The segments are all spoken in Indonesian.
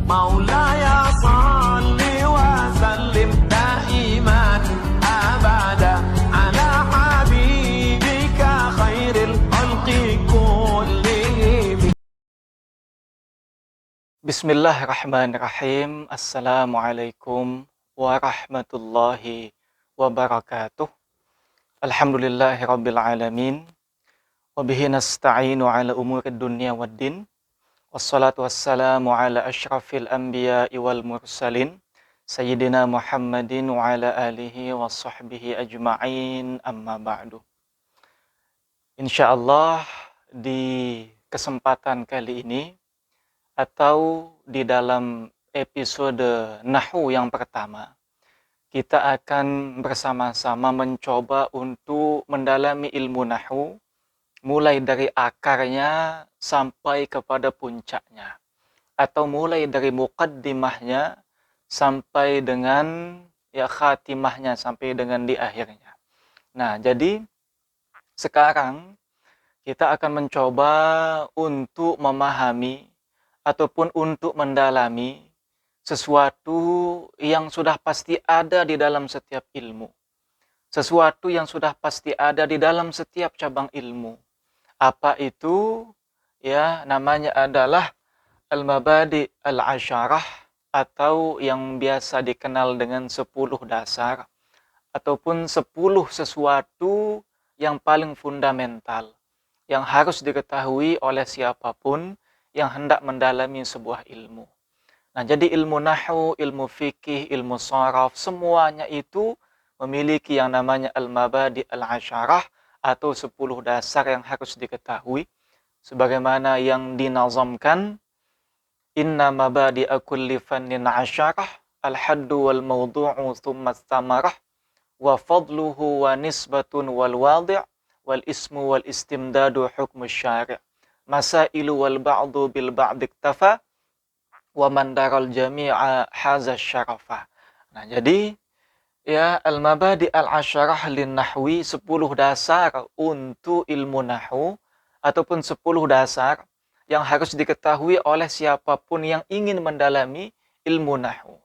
مولاي صل وسلم دائما أبدا على حبيبك خير الخلق كلهم. Bismillahirrahmanirrahim. Assalamualaikum warahmatullahi wabarakatuh. Alhamdulillahirabbil alamin. Wabihi nasta'inu ala umurid dunya waddin. Wassalatu wassalamu ala asyrafil anbiya'i wal mursalin. Sayyidina Muhammadin wa ala alihi wa sahbihi ajma'in, amma ba'du. Insyaallah di kesempatan kali ini atau di dalam episode Nahwu yang pertama, kita akan bersama-sama mencoba untuk mendalami ilmu Nahwu, mulai dari akarnya sampai kepada puncaknya, atau mulai dari muqaddimahnya sampai dengan khatimahnya, sampai dengan di akhirnya. Nah, jadi sekarang kita akan mencoba untuk memahami ataupun untuk mendalami sesuatu yang sudah pasti ada di dalam setiap ilmu. Sesuatu yang sudah pasti ada di dalam setiap cabang ilmu. Apa itu? Ya, namanya adalah al-mabadi' al-asyarah, atau yang biasa dikenal dengan 10 dasar, ataupun 10 sesuatu yang paling fundamental, yang harus diketahui oleh siapapun yang hendak mendalami sebuah ilmu. Nah, jadi ilmu nahwu, ilmu fikih, ilmu sharaf, semuanya itu memiliki yang namanya al-mabadi' al-asyarah, atau 10 dasar yang harus diketahui, sebagaimana yang dinazamkan, inna mabadi'a kulli fannin asyarah, al-haddu wal mawdu'u thumma tsamarah, wa fadluhu wa nisbatun wal wadi' wal ismu wal istimdadu hukmu syari', masailu wal ba'du bil ba'di iktafa, wa man daral jami'a haza syarafa. Nah, jadi al-mabadi' al-asyarah lin nahwi, 10 dasar untuk ilmu nahwu, ataupun 10 dasar yang harus diketahui oleh siapapun yang ingin mendalami ilmu nahwu.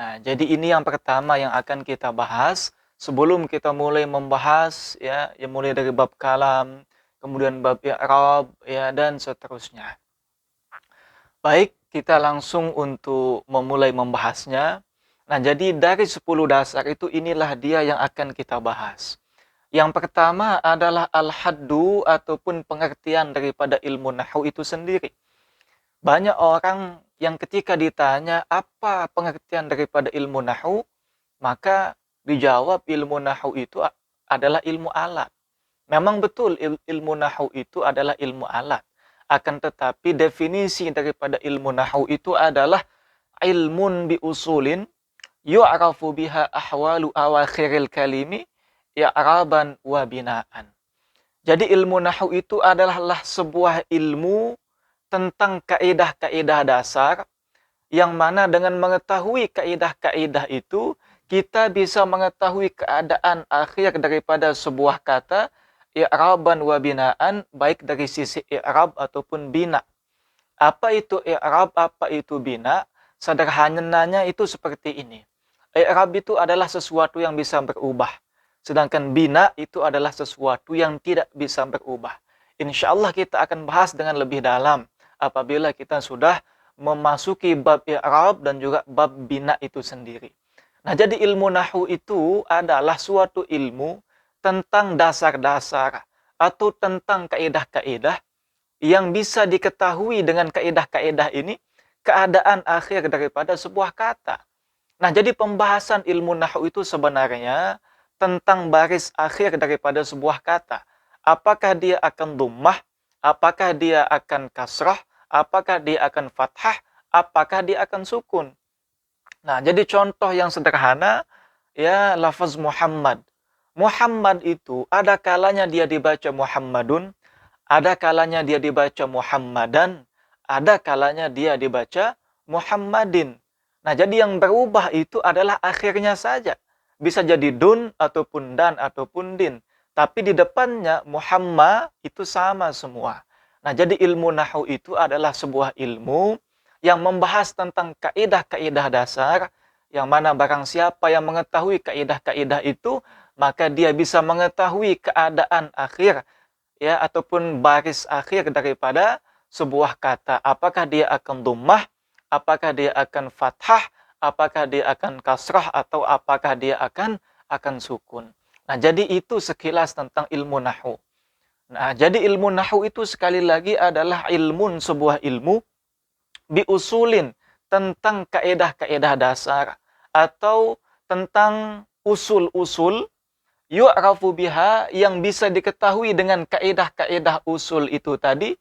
Nah, jadi ini yang pertama yang akan kita bahas sebelum kita mulai membahas yang mulai dari bab kalam, kemudian bab i'rab, dan seterusnya. Baik, kita langsung untuk memulai membahasnya. Nah, jadi dari 10 dasar itu, inilah dia yang akan kita bahas. Yang pertama adalah al-haddu, ataupun pengertian daripada ilmu nahwu itu sendiri. Banyak orang yang ketika ditanya apa pengertian daripada ilmu nahwu, maka dijawab ilmu nahwu itu adalah ilmu alat. Memang betul ilmu nahwu itu adalah ilmu alat. Akan tetapi definisi daripada ilmu nahwu itu adalah ilmun bi usulin yu'rafu biha ahwalu awakhiril kalimi i'raban wa binaan. Jadi ilmu nahwu itu adalah sebuah ilmu tentang kaidah-kaidah dasar, yang mana dengan mengetahui kaidah-kaidah itu kita bisa mengetahui keadaan akhir daripada sebuah kata, i'raban wa binaan, baik dari sisi i'rab ataupun bina. Apa itu i'rab, apa itu bina? Sederhananya itu seperti ini. I'rab itu adalah sesuatu yang bisa berubah, sedangkan bina itu adalah sesuatu yang tidak bisa berubah. Insyaallah kita akan bahas dengan lebih dalam apabila kita sudah memasuki bab i'rab dan juga bab bina itu sendiri. Nah, jadi ilmu nahwu itu adalah suatu ilmu tentang dasar-dasar atau tentang kaidah-kaidah yang bisa diketahui dengan kaidah-kaidah ini keadaan akhir daripada sebuah kata. Nah, jadi pembahasan ilmu nahwu itu sebenarnya tentang baris akhir daripada sebuah kata. Apakah dia akan dhammah, apakah dia akan kasrah, apakah dia akan fathah, apakah dia akan sukun. Nah, jadi contoh yang sederhana, lafaz Muhammad. Muhammad itu ada kalanya dia dibaca Muhammadun, ada kalanya dia dibaca Muhammadan, ada kalanya dia dibaca Muhammadin. Nah, jadi yang berubah itu adalah akhirnya saja. Bisa jadi dun ataupun dan ataupun din. Tapi di depannya Muhammad itu sama semua. Nah, jadi ilmu nahwu itu adalah sebuah ilmu yang membahas tentang kaidah-kaidah dasar, yang mana barang siapa yang mengetahui kaidah-kaidah itu, maka dia bisa mengetahui keadaan akhir, ya, ataupun baris akhir daripada sebuah kata. Apakah dia akan dhammah, apakah dia akan fathah, apakah dia akan kasrah, atau apakah dia akan sukun. Nah, jadi itu sekilas tentang ilmu nahwu. Nah, jadi ilmu nahwu itu sekali lagi adalah sebuah ilmu biusulin, tentang kaedah-kaedah dasar atau tentang usul-usul yu'rafu biha, yang bisa diketahui dengan kaedah-kaedah usul itu tadi,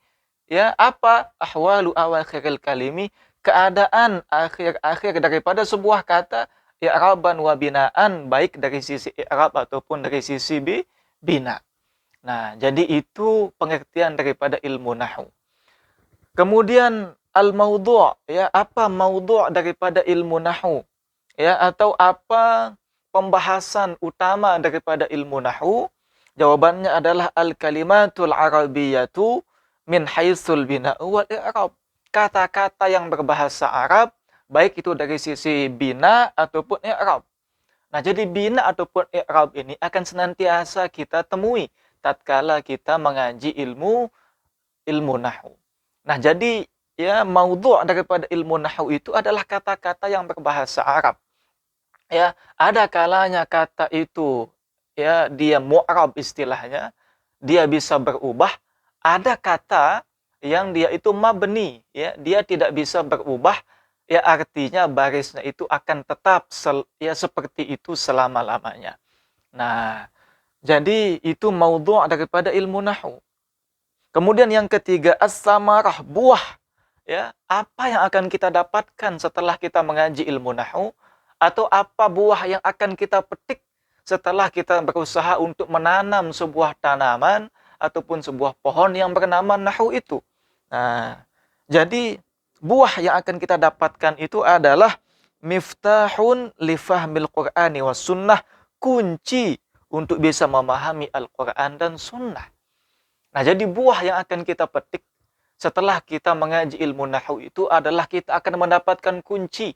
ya, apa ahwalu awakhiril kalimi, keadaan akhir-akhir daripada sebuah kata, i'raban wa binaan, baik dari sisi i'rab ataupun dari sisi bina. Nah, jadi itu pengertian daripada ilmu nahwu. Kemudian al-maudhu', ya, apa maudhu' daripada ilmu nahwu? Ya, atau apa pembahasan utama daripada ilmu nahwu? Jawabannya adalah al-kalimatul arabiyyatu min haitsul bina'u wal i'rab. Kata-kata yang berbahasa Arab, baik itu dari sisi bina ataupun i'rab. Nah, jadi bina ataupun i'rab ini akan senantiasa kita temui tatkala kita mengaji ilmu nahwu. Nah, jadi ya, maudhu' daripada ilmu nahwu itu adalah kata-kata yang berbahasa Arab. Ya, ada kalanya kata itu, ya, dia mu'rab istilahnya, dia bisa berubah. Ada kata yang dia itu mabni, ya, dia tidak bisa berubah, ya, artinya barisnya itu akan tetap ya seperti itu selama-lamanya. Nah, jadi itu maudhu' daripada ilmu nahwu. Kemudian yang ketiga, as-samarah, buah. Ya, apa yang akan kita dapatkan setelah kita mengaji ilmu nahwu, atau apa buah yang akan kita petik setelah kita berusaha untuk menanam sebuah tanaman ataupun sebuah pohon yang bernama nahwu itu. Nah, jadi buah yang akan kita dapatkan itu adalah miftahun li fahmil Qur'ani was sunnah, kunci untuk bisa memahami Al-Qur'an dan sunnah. Nah, jadi buah yang akan kita petik setelah kita mengaji ilmu nahwu itu adalah kita akan mendapatkan kunci.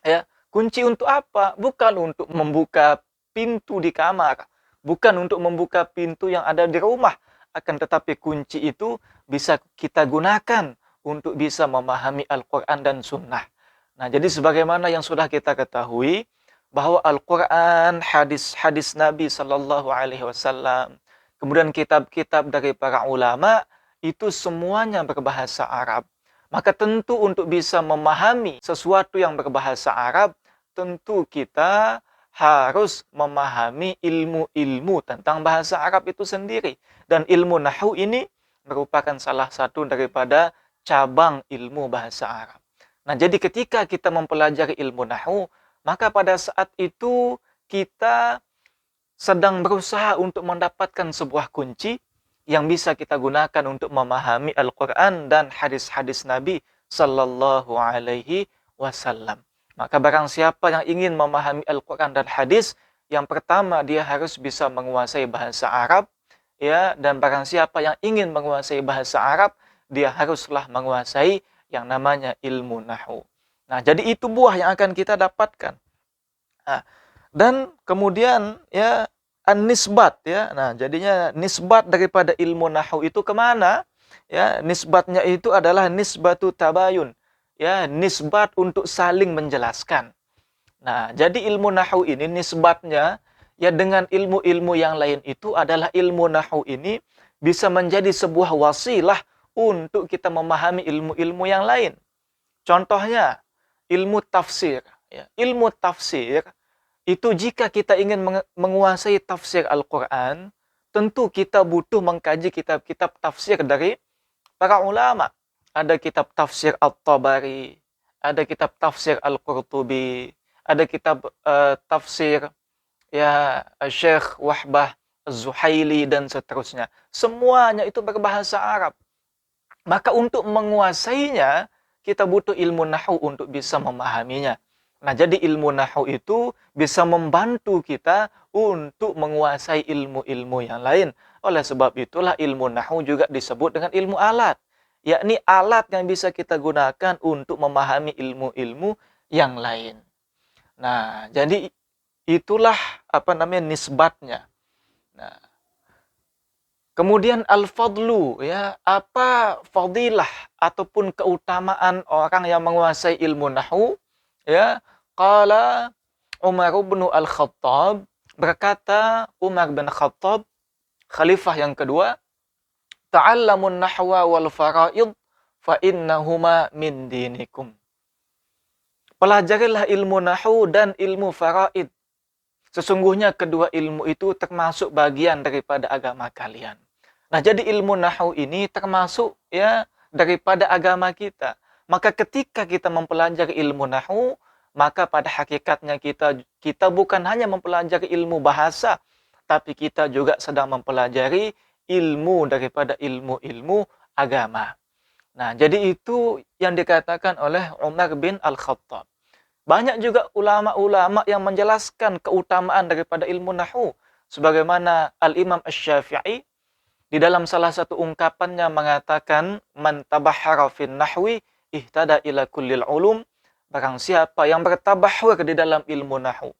Ya, kunci untuk apa? Bukan untuk membuka pintu di kamar, bukan untuk membuka pintu yang ada di rumah, akan tetapi kunci itu bisa kita gunakan untuk bisa memahami Al-Qur'an dan sunnah. Nah, jadi sebagaimana yang sudah kita ketahui bahwa Al-Qur'an, hadis-hadis Nabi sallallahu alaihi wasallam, kemudian kitab-kitab dari para ulama, itu semuanya berbahasa Arab. Maka tentu untuk bisa memahami sesuatu yang berbahasa Arab, tentu kita harus memahami ilmu-ilmu tentang bahasa Arab itu sendiri. Dan ilmu nahwu ini merupakan salah satu daripada cabang ilmu bahasa Arab. Nah, jadi ketika kita mempelajari ilmu nahwu, maka pada saat itu kita sedang berusaha untuk mendapatkan sebuah kunci yang bisa kita gunakan untuk memahami Al-Quran dan hadis-hadis Nabi Sallallahu Alaihi Wasallam. Maka barang siapa yang ingin memahami Al-Quran dan hadis, yang pertama dia harus bisa menguasai bahasa Arab, ya, dan barang siapa yang ingin menguasai bahasa Arab, dia haruslah menguasai yang namanya ilmu nahwu. Nah, jadi itu buah yang akan kita dapatkan. Nah, dan kemudian ya an-nisbat, ya. Nah, jadinya nisbat daripada ilmu nahwu itu kemana? Ya, nisbatnya itu adalah nisbatu tabayun. Ya, nisbat untuk saling menjelaskan. Nah, jadi ilmu nahwu ini nisbatnya ya dengan ilmu-ilmu yang lain itu adalah ilmu nahwu ini bisa menjadi sebuah wasilah untuk kita memahami ilmu-ilmu yang lain. Contohnya ilmu tafsir, ya. Ilmu tafsir itu jika kita ingin menguasai tafsir Al-Quran, tentu kita butuh mengkaji kitab-kitab tafsir dari para ulama. Ada kitab tafsir At-Tabari, ada kitab tafsir Al-Qurtubi, ada kitab tafsir ya Syekh Wahbah Az-Zuhaili dan seterusnya. Semuanya itu berbahasa Arab. Maka untuk menguasainya, kita butuh ilmu nahwu untuk bisa memahaminya. Nah, jadi ilmu nahwu itu bisa membantu kita untuk menguasai ilmu-ilmu yang lain. Oleh sebab itulah ilmu nahwu juga disebut dengan ilmu alat. yakni alat yang bisa kita gunakan untuk memahami ilmu-ilmu yang lain. Nah, jadi itulah nisbatnya. Nah, kemudian al-fadlu, ya, apa fadilah ataupun keutamaan orang yang menguasai ilmu nahwu, ya. Qala Umar bin Al-Khattab, berkata Umar bin Khattab, khalifah yang kedua, ta'allamun nahwa wal fara'id fa innahuma min dinikum. Pelajarilah ilmu nahwu dan ilmu faraid. Sesungguhnya kedua ilmu itu termasuk bagian daripada agama kalian. Nah, jadi ilmu nahwu ini termasuk, ya, daripada agama kita. Maka ketika kita mempelajari ilmu nahwu, maka pada hakikatnya kita bukan hanya mempelajari ilmu bahasa, tapi kita juga sedang mempelajari ilmu daripada ilmu-ilmu agama. Nah, jadi itu yang dikatakan oleh Umar bin Al-Khattab. Banyak juga ulama-ulama yang menjelaskan keutamaan daripada ilmu nahwu. Sebagaimana Al-Imam Asy-Syafi'i di dalam salah satu ungkapannya mengatakan, man tabahhara fin nahwi ihtada ila kullil ulum. Barang siapa yang bertabahhur di dalam ilmu nahwu,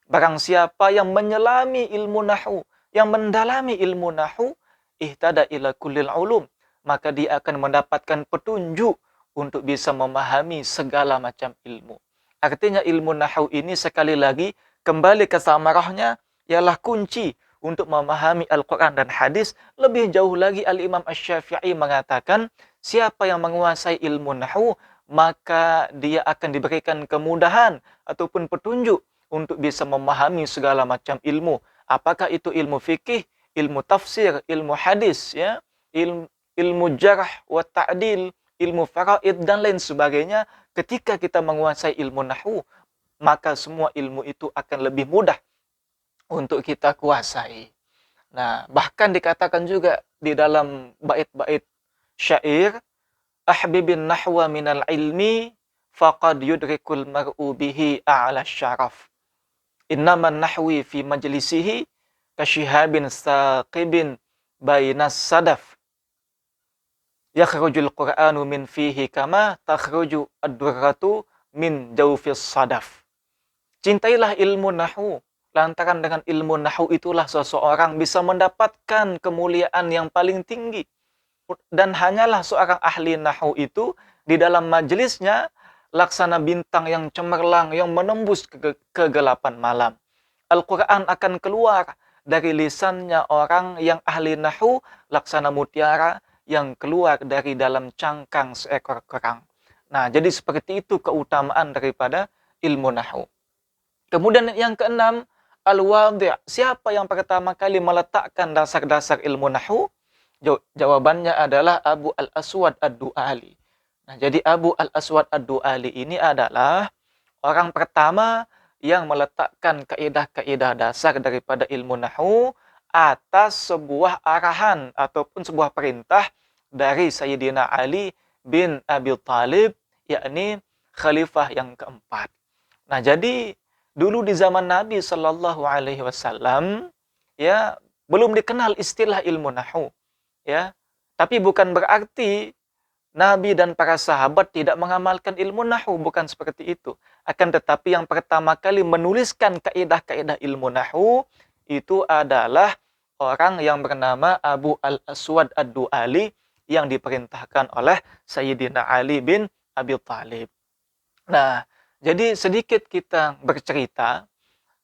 barang siapa yang menyelami ilmu nahwu, yang mendalami ilmu nahwu, ihtada ila kullil ulum, maka dia akan mendapatkan petunjuk untuk bisa memahami segala macam ilmu. Artinya ilmu nahwu ini sekali lagi kembali ke samarahnya ialah kunci untuk memahami Al-Quran dan hadis. Lebih jauh lagi Al-Imam Asy-Syafi'i mengatakan, siapa yang menguasai ilmu nahwu, maka dia akan diberikan kemudahan ataupun petunjuk untuk bisa memahami segala macam ilmu. Apakah itu ilmu fikih, ilmu tafsir, ilmu hadis, ya, ilmu jarh wa ta'dil, ilmu faraid dan lain sebagainya. Ketika kita menguasai ilmu nahwu, maka semua ilmu itu akan lebih mudah untuk kita kuasai. Nah, bahkan dikatakan juga di dalam bait-bait syair, ahbibin nahwa minal ilmi faqad yudrikul mar'u bihi a'la syaraf. Innaman nahwi fi majlisihi kasyihabin saqibin bainas sadaf. Yakhrujul Qur'anu min fihi kama takhruju ad-durratu min jawfis sadaf. Cintailah ilmu nahwu, lantaran dengan ilmu nahwu itulah seseorang bisa mendapatkan kemuliaan yang paling tinggi. Dan hanyalah seorang ahli nahwu itu di dalam majelisnya laksana bintang yang cemerlang yang menembus kegelapan malam. Al-Quran akan keluar dari lisannya orang yang ahli nahwu laksana mutiara yang keluar dari dalam cangkang seekor kerang. Nah, jadi seperti itu keutamaan daripada ilmu nahwu. Kemudian yang keenam, al-wadhi'. Siapa yang pertama kali meletakkan dasar-dasar ilmu nahwu? Jawabannya adalah Abu Al-Aswad Ad-Du'ali. Nah, jadi Abu Al-Aswad Ad-Du'ali ini adalah orang pertama yang meletakkan kaidah-kaidah dasar daripada ilmu nahwu atas sebuah arahan ataupun sebuah perintah dari Sayyidina Ali bin Abi Thalib, yakni khalifah yang keempat. Nah, jadi dulu di zaman Nabi Shallallahu Alaihi Wasallam, ya, belum dikenal istilah ilmu nahwu, ya. Tapi bukan berarti Nabi dan para sahabat tidak mengamalkan ilmu nahwu, bukan seperti itu. Akan tetapi yang pertama kali menuliskan kaidah-kaidah ilmu nahwu itu adalah orang yang bernama Abu Al-Aswad Ad-Du'ali yang diperintahkan oleh Sayyidina Ali bin Abi Thalib. Nah, jadi sedikit kita bercerita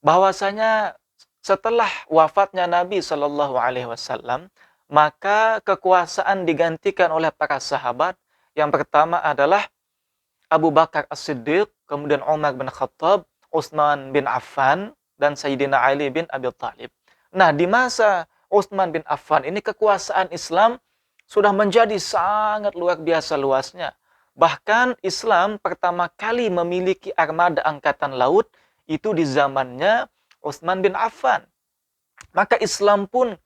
bahwasanya setelah wafatnya Nabi Shallallahu Alaihi Wasallam, maka kekuasaan digantikan oleh para sahabat. Yang pertama adalah Abu Bakar As-Siddiq, kemudian Umar bin Khattab, Utsman bin Affan, dan Sayyidina Ali bin Abi Thalib. Nah, di masa Utsman bin Affan ini kekuasaan Islam sudah menjadi sangat luar biasa luasnya. Bahkan Islam pertama kali memiliki armada angkatan laut itu di zamannya Utsman bin Affan. Maka Islam pun,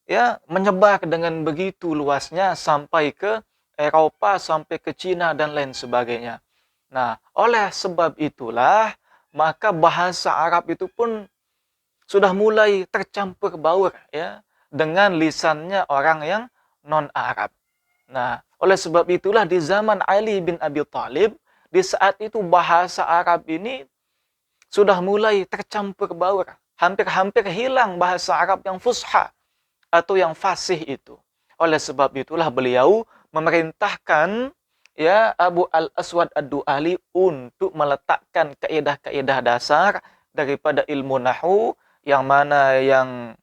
ya, menyebar dengan begitu luasnya sampai ke Eropa, sampai ke Cina dan lain sebagainya. Nah, oleh sebab itulah maka bahasa Arab itu pun sudah mulai tercampur baur, ya, dengan lisannya orang yang non-Arab. Nah, Oleh sebab itulah di zaman Ali bin Abi Thalib, di saat itu bahasa Arab ini sudah mulai tercampur baur. Hampir-hampir hilang bahasa Arab yang fusha atau yang fasih itu. Oleh sebab itulah beliau memerintahkan ya Abu Al-Aswad Ad-Du'ali untuk meletakkan kaidah-kaidah dasar daripada ilmu nahwu, yang mana yang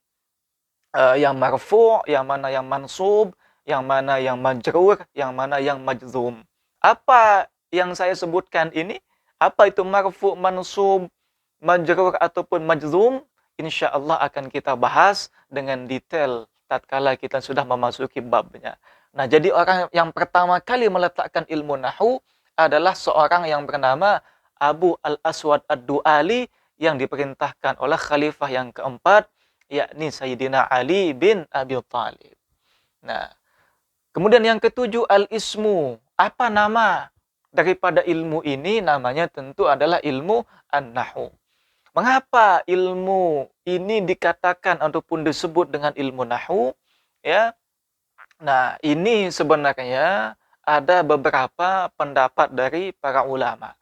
marfu', yang mana yang mansub, yang mana yang majrur, yang mana yang majzum. Apa yang saya sebutkan ini? Apa itu marfu', mansub, majrur ataupun majzum? Insya Allah akan kita bahas dengan detail tatkala kita sudah memasuki babnya. Nah, jadi orang yang pertama kali meletakkan ilmu nahwu adalah seorang yang bernama Abu Al-Aswad Ad-Du'ali, yang diperintahkan oleh khalifah yang keempat, yakni Sayyidina Ali bin Abi Thalib. Nah, kemudian yang ketujuh, al-ismu. Apa nama daripada ilmu ini? Namanya tentu adalah ilmu an-nahwu. Mengapa ilmu ini dikatakan ataupun disebut dengan ilmu nahwu? Ya. Nah, ini sebenarnya ada beberapa pendapat dari para ulama.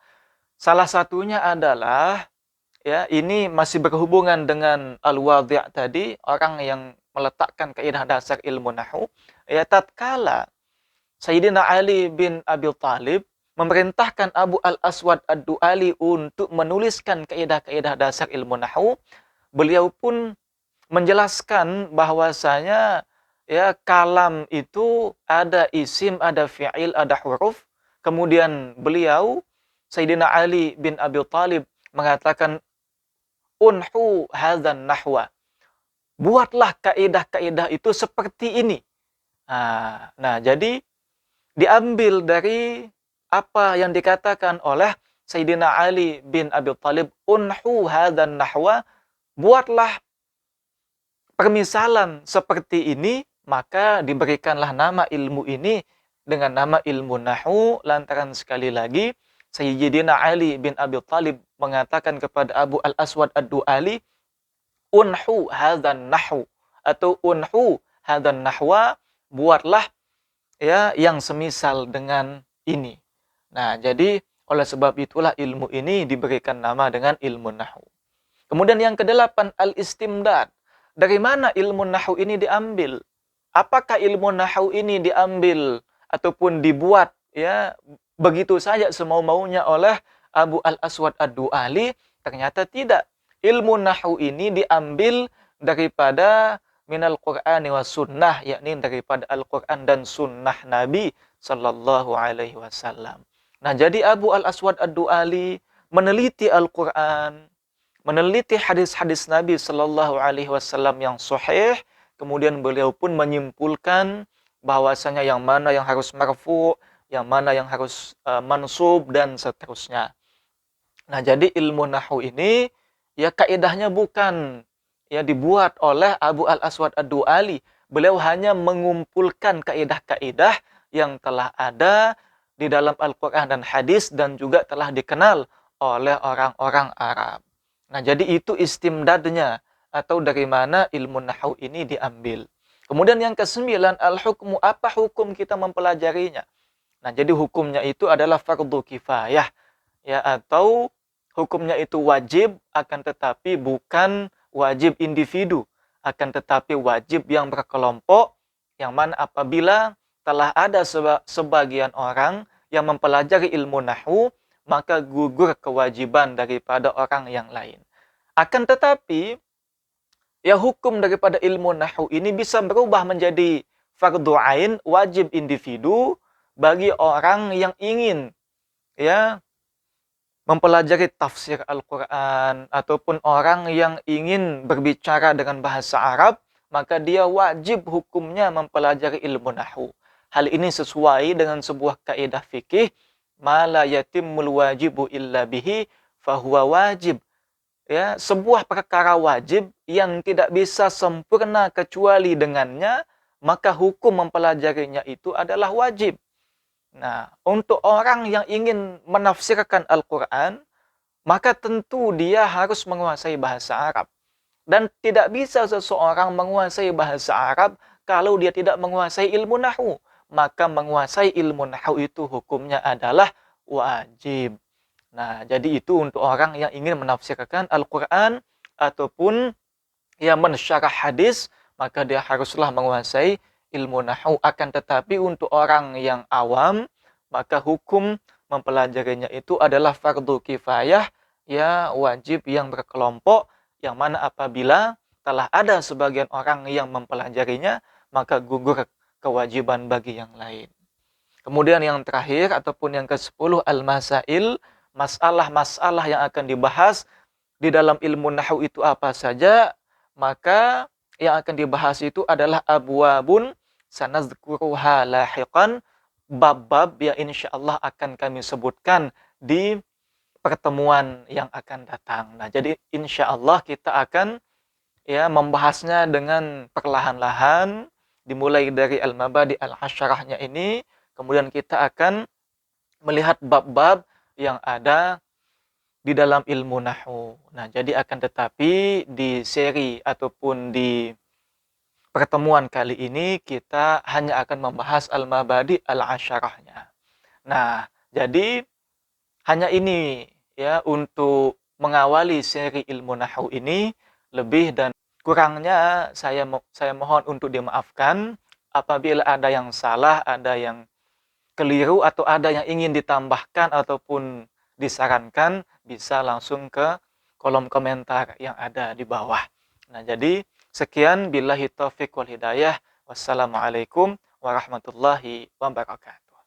Salah satunya adalah, ya, ini masih berhubungan dengan al-wadhi' tadi, orang yang meletakkan kaidah dasar ilmu nahwu. Ya, tatkala Sayyidina Ali bin Abi Thalib memerintahkan Abu Al-Aswad Ad-Du'ali untuk menuliskan kaidah-kaidah dasar ilmu nahwu, beliau pun menjelaskan bahwasanya ya kalam itu ada isim, ada fi'il, ada huruf. Kemudian beliau Sayyidina Ali bin Abi Thalib mengatakan, unhu hadzan nahwa. Buatlah kaidah-kaidah itu seperti ini. Nah, jadi diambil dari apa yang dikatakan oleh Sayyidina Ali bin Abi Thalib, unhu hadzan nahwa, buatlah permisalan seperti ini, maka diberikanlah nama ilmu ini dengan nama ilmu nahwu, lantaran sekali lagi Sayyidina Ali bin Abi Thalib mengatakan kepada Abu Al-Aswad Ad-Du'ali, unhu hadzan nahwu, atau unhu hadzan nahwa, buatlah ya yang semisal dengan ini. Nah, jadi oleh sebab itulah ilmu ini diberikan nama dengan ilmu nahwu. Kemudian yang kedelapan, al-istimdad. Dari mana ilmu nahwu ini diambil? Apakah ilmu nahwu ini diambil ataupun dibuat ya begitu saja semau-maunya oleh Abu Al-Aswad Ad-Du'ali? Ternyata tidak. Ilmu nahwu ini diambil daripada minal Qur'ani wa sunnah, yakni daripada Al-Qur'an dan sunnah Nabi sallallahu alaihi wasallam. Nah, jadi Abu Al-Aswad Ad-Du'ali meneliti Al-Qur'an, meneliti hadis-hadis Nabi sallallahu alaihi wasallam yang sahih, kemudian beliau pun menyimpulkan bahwasanya yang mana yang harus marfu', yang mana yang harus mansub, dan seterusnya. Nah, jadi ilmu nahwu ini ya kaidahnya bukan ya dibuat oleh Abu Al-Aswad Ad-Du'ali. Beliau hanya mengumpulkan kaidah-kaidah yang telah ada di dalam Al-Quran dan hadis dan juga telah dikenal oleh orang-orang Arab. Nah, jadi itu istimdadnya, atau dari mana ilmu nahwu ini diambil. Kemudian yang kesembilan, al-hukmu. Apa hukum kita mempelajarinya? Nah, jadi hukumnya itu adalah fardu kifayah, ya, atau hukumnya itu wajib, akan tetapi bukan wajib individu, akan tetapi wajib yang berkelompok, yang mana apabila telah ada sebagian orang yang mempelajari ilmu nahwu, maka gugur kewajiban daripada orang yang lain. Akan tetapi, ya hukum daripada ilmu nahwu ini bisa berubah menjadi fardu ain, wajib individu, bagi orang yang ingin ya mempelajari tafsir Al-Quran, ataupun orang yang ingin berbicara dengan bahasa Arab, maka dia wajib hukumnya mempelajari ilmu nahwu. Hal ini sesuai dengan sebuah kaidah fikih, ma la yatimmul wajibu illa bihi fahuwa wajib. Ya, sebuah perkara wajib yang tidak bisa sempurna kecuali dengannya, maka hukum mempelajarinya itu adalah wajib. Nah, untuk orang yang ingin menafsirkan Al-Quran, maka tentu dia harus menguasai bahasa Arab. Dan tidak bisa seseorang menguasai bahasa Arab kalau dia tidak menguasai ilmu nahwu. maka menguasai ilmu nahwu itu hukumnya adalah wajib. Nah, jadi itu untuk orang yang ingin menafsirkan Al-Quran ataupun yang mensyarah hadis, maka dia haruslah menguasai ilmu nahwu. Akan tetapi untuk orang yang awam, maka hukum mempelajarinya itu adalah fardu kifayah, ya wajib yang berkelompok, yang mana apabila telah ada sebagian orang yang mempelajarinya, maka gugur kewajiban bagi yang lain. Kemudian yang terakhir ataupun yang ke-10, al-masail, masalah-masalah yang akan dibahas di dalam ilmu nahwu itu apa saja, maka yang akan dibahas itu adalah abwabun sanazkuruha lahiqan, bab-bab yang insyaallah akan kami sebutkan di pertemuan yang akan datang. Nah, jadi insyaallah kita akan membahasnya dengan perlahan-lahan, dimulai dari al-mabadi al-asyarahnya ini, kemudian kita akan melihat bab-bab yang ada di dalam ilmu nahwu. Nah, jadi akan tetapi di seri ataupun di pertemuan kali ini kita hanya akan membahas al-mabadi al-asyarahnya. Nah, jadi hanya ini ya untuk mengawali seri ilmu nahwu ini. Lebih dan kurangnya saya mohon untuk dimaafkan apabila ada yang salah, ada yang keliru, atau ada yang ingin ditambahkan ataupun disarankan, bisa langsung ke kolom komentar yang ada di bawah. Nah, jadi sekian, billahi taufiq wal hidayah. Wassalamualaikum warahmatullahi wabarakatuh.